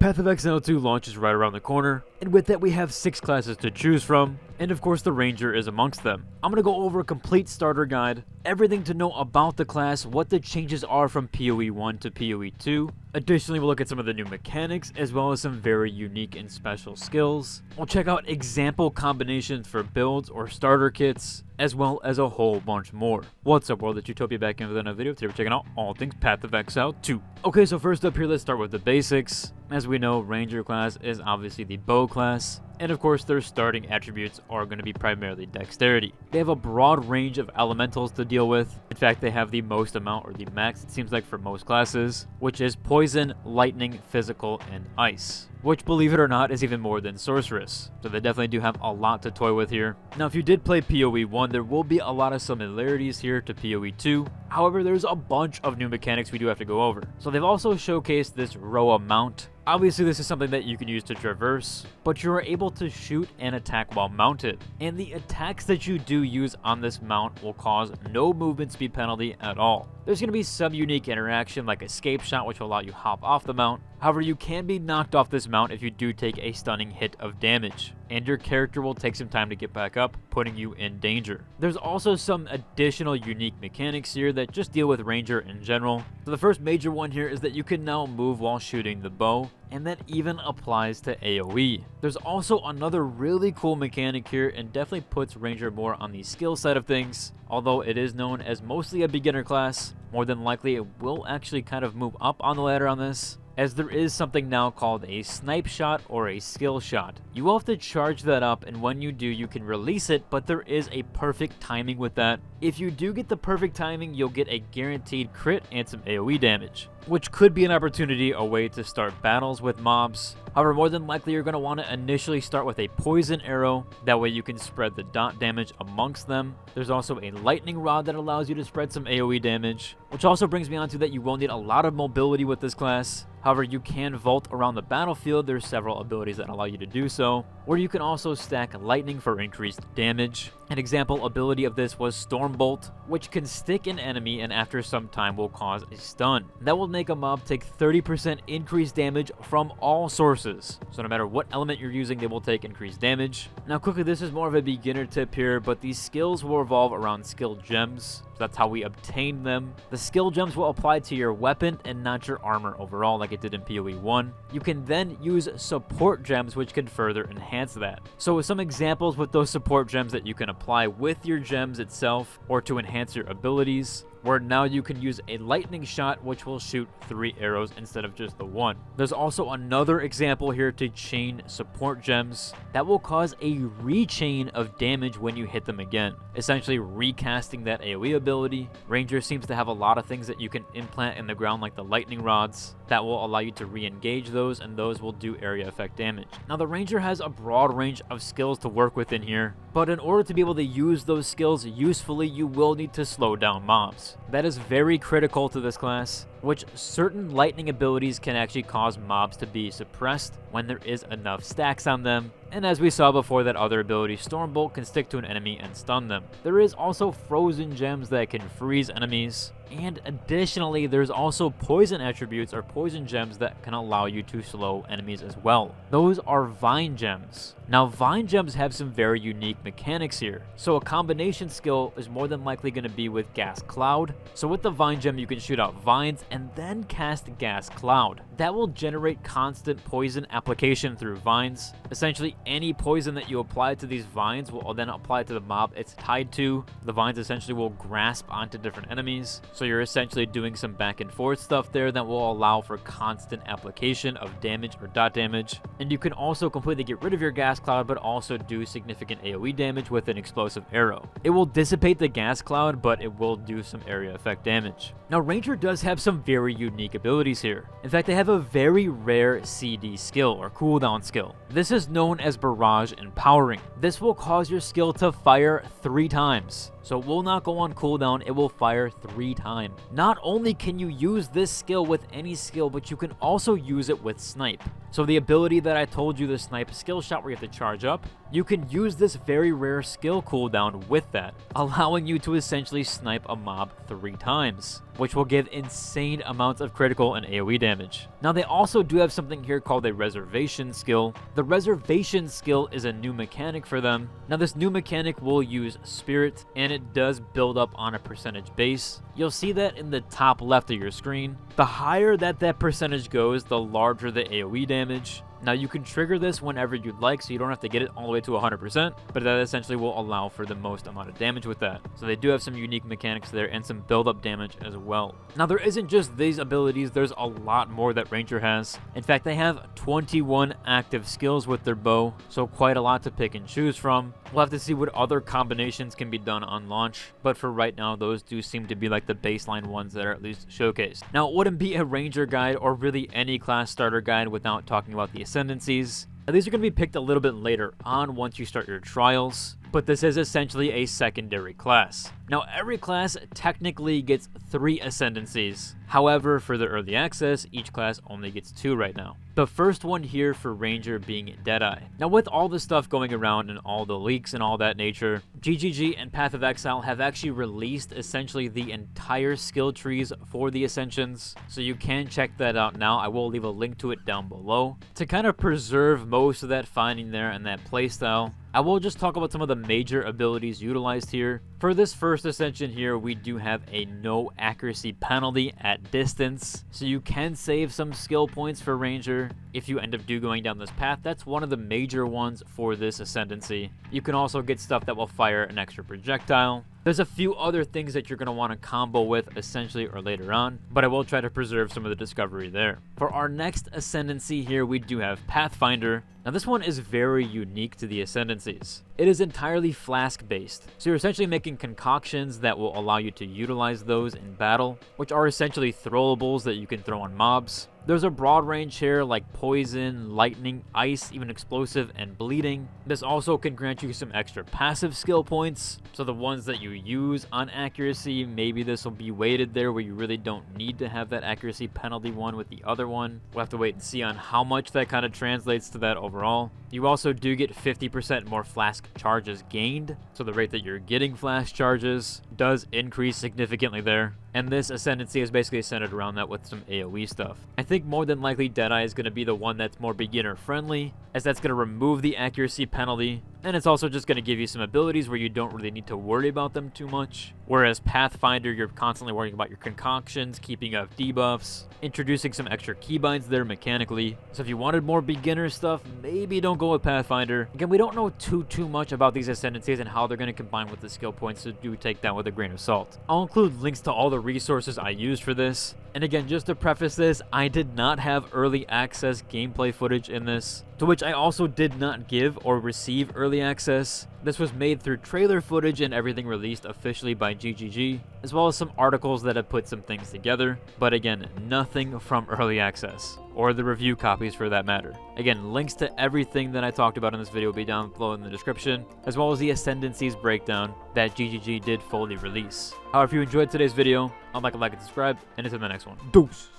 Path of Exile 2 launches right around the corner, and with that we have 6 classes to choose from, and of course the Ranger is amongst them. I'm going to go over a complete starter guide, everything to know about the class, what the changes are from PoE 1 to PoE 2. Additionally, we'll look at some of the new mechanics, as well as some very unique and special skills. We'll check out example combinations for builds or starter kits, as well as a whole bunch more. What's up world, it's Utopia back in with another video. Today we're checking out all things Path of Exile 2. Okay, so first up here, let's start with the basics. As we know, Ranger class is obviously the bow class, and of course their starting attributes are going to be primarily dexterity. They have a broad range of elementals to deal with. In fact, they have the most amount, or the max it seems like for most classes, which is poison, lightning, physical, and ice, which, believe it or not, is even more than sorceress. So they definitely do have a lot to toy with here. Now, if you did play PoE 1, there will be a lot of similarities here to PoE 2. However, there's a bunch of new mechanics we do have to go over. So they've also showcased this Roa mount. Obviously, this is something that you can use to traverse, but you are able to shoot and attack while mounted. And the attacks that you do use on this mount will cause no movement speed penalty at all. There's going to be some unique interaction like escape shot, which will allow you to hop off the mount. However, you can be knocked off this mount if you do take a stunning hit of damage, and your character will take some time to get back up, putting you in danger. There's also some additional unique mechanics here that just deal with Ranger in general. So the first major one here is that you can now move while shooting the bow, and that even applies to AoE. There's also another really cool mechanic here, and definitely puts Ranger more on the skill side of things. Although it is known as mostly a beginner class, more than likely it will actually kind of move up on the ladder on this, as there is something now called a snipe shot or a skill shot. You will have to charge that up, and when you do, you can release it, but there is a perfect timing with that. If you do get the perfect timing, you'll get a guaranteed crit and some AoE damage, which could be an opportunity, a way to start battles with mobs. However, more than likely you're going to want to initially start with a poison arrow, that way you can spread the dot damage amongst them. There's also a lightning rod that allows you to spread some AoE damage, which also brings me on to that you will need a lot of mobility with this class. However, you can vault around the battlefield. There's several abilities that allow you to do so, or you can also stack lightning for increased damage. An example ability of this was Stormbolt, which can stick an enemy and after some time will cause a stun. That will make a mob take 30% increased damage from all sources. So no matter what element you're using, they will take increased damage. Now quickly, this is more of a beginner tip here, but these skills will revolve around skill gems. So that's how we obtain them. The skill gems will apply to your weapon and not your armor overall, like it did in PoE 1. You can then use support gems, which can further enhance that. So with some examples with those support gems that you can apply with your gems itself, or to enhance your abilities, where now you can use a lightning shot, which will shoot 3 arrows instead of just the 1. There's also another example here to chain support gems that will cause a rechain of damage when you hit them again, essentially recasting that AoE ability. Ranger seems to have a lot of things that you can implant in the ground, like the lightning rods, that will allow you to re-engage those, and those will do area effect damage. Now the Ranger has a broad range of skills to work with in here, but in order to be able to use those skills usefully, you will need to slow down mobs. That is very critical to this class, which certain lightning abilities can actually cause mobs to be suppressed when there is enough stacks on them. And as we saw before, that other ability, Stormbolt, can stick to an enemy and stun them. There is also frozen gems that can freeze enemies. And additionally, there's also poison attributes or poison gems that can allow you to slow enemies as well. Those are vine gems. Now, vine gems have some very unique mechanics here. So a combination skill is more than likely going to be with Gas Cloud. So with the vine gem, you can shoot out vines and then cast Gas Cloud. That will generate constant poison application through vines. Essentially, any poison that you apply to these vines will then apply to the mob it's tied to. The vines essentially will grasp onto different enemies. So you're essentially doing some back and forth stuff there that will allow for constant application of damage or dot damage. And you can also completely get rid of your Gas Cloud, but also do significant AoE damage with an explosive arrow. It will dissipate the Gas Cloud, but it will do some area effect damage. Now, Ranger does have some very unique abilities here. In fact, they have a very rare CD skill or cooldown skill. This is known as Barrage Empowering. This will cause your skill to fire 3 times. so it will not go on cooldown, it will fire 3 times. Not only can you use this skill with any skill, but you can also use it with snipe. So the ability that I told you, the snipe skill shot where you have to charge up, you can use this very rare skill cooldown with that, allowing you to essentially snipe a mob 3 times, which will give insane amounts of critical and AoE damage. Now they also do have something here called a reservation skill. The reservation skill is a new mechanic for them. Now this new mechanic will use spirit, and it does build up on a percentage base. You'll see that in the top left of your screen. The higher that percentage goes, the larger the AoE damage. Now you can trigger this whenever you'd like, so you don't have to get it all the way to 100%, but that essentially will allow for the most amount of damage with that. So they do have some unique mechanics there and some build-up damage as well. Now there isn't just these abilities, there's a lot more that Ranger has. In fact, they have 21 active skills with their bow, so quite a lot to pick and choose from. We'll have to see what other combinations can be done on launch, but for right now, those do seem to be like the baseline ones that are at least showcased. Now, it wouldn't be a Ranger guide or really any class starter guide without talking about the ascendancies. Now, these are going to be picked a little bit later on once you start your trials, but this is essentially a secondary class. Now, every class technically gets 3 ascendancies. However, for the early access, each class only gets 2 right now. The first one here for Ranger being Deadeye. Now, with all the stuff going around and all the leaks and all that nature, GGG and Path of Exile have actually released essentially the entire skill trees for the Ascensions, so you can check that out now. I will leave a link to it down below. To kind of preserve most of that finding there and that playstyle, I will just talk about some of the major abilities utilized here. For this first Ascension here, we do have a no accuracy penalty at distance, so you can save some skill points for Ranger if you end up going down this path. That's one of the major ones for this Ascendancy. You can also get stuff that will fire an extra projectile. There's a few other things that you're going to want to combo with essentially or later on, but I will try to preserve some of the discovery there. For our next Ascendancy here, we do have Pathfinder. Now this one is very unique to the Ascendancies. It is entirely flask based, so you're essentially making concoctions that will allow you to utilize those in battle, which are essentially throwables that you can throw on mobs. There's a broad range here like poison, lightning, ice, even explosive, and bleeding. This also can grant you some extra passive skill points, so the ones that you use on accuracy, maybe this will be weighted there where you really don't need to have that accuracy penalty one with the other one. We'll have to wait and see on how much that kind of translates to that overall. You also do get 50% more flask charges gained, so the rate that you're getting flask charges does increase significantly there. And this Ascendancy is basically centered around that with some AoE stuff. I think more than likely Deadeye is going to be the one that's more beginner friendly, as that's going to remove the accuracy penalty, and it's also just going to give you some abilities where you don't really need to worry about them too much. Whereas Pathfinder, you're constantly worrying about your concoctions, keeping up debuffs, introducing some extra keybinds there mechanically. So if you wanted more beginner stuff, maybe don't go with Pathfinder. Again, we don't know too much about these Ascendancies and how they're going to combine with the skill points, so do take that with a grain of salt. I'll include links to all the resources I used for this. And again, just to preface this, I did not have early access gameplay footage in this, to which I also did not give or receive early access. This was made through trailer footage and everything released officially by GGG, as well as some articles that have put some things together, but again, nothing from early access, or the review copies for that matter. Again, links to everything that I talked about in this video will be down below in the description, as well as the Ascendancies breakdown that GGG did fully release. However, if you enjoyed today's video, I'd like to like and subscribe, and until the next one. Deuce!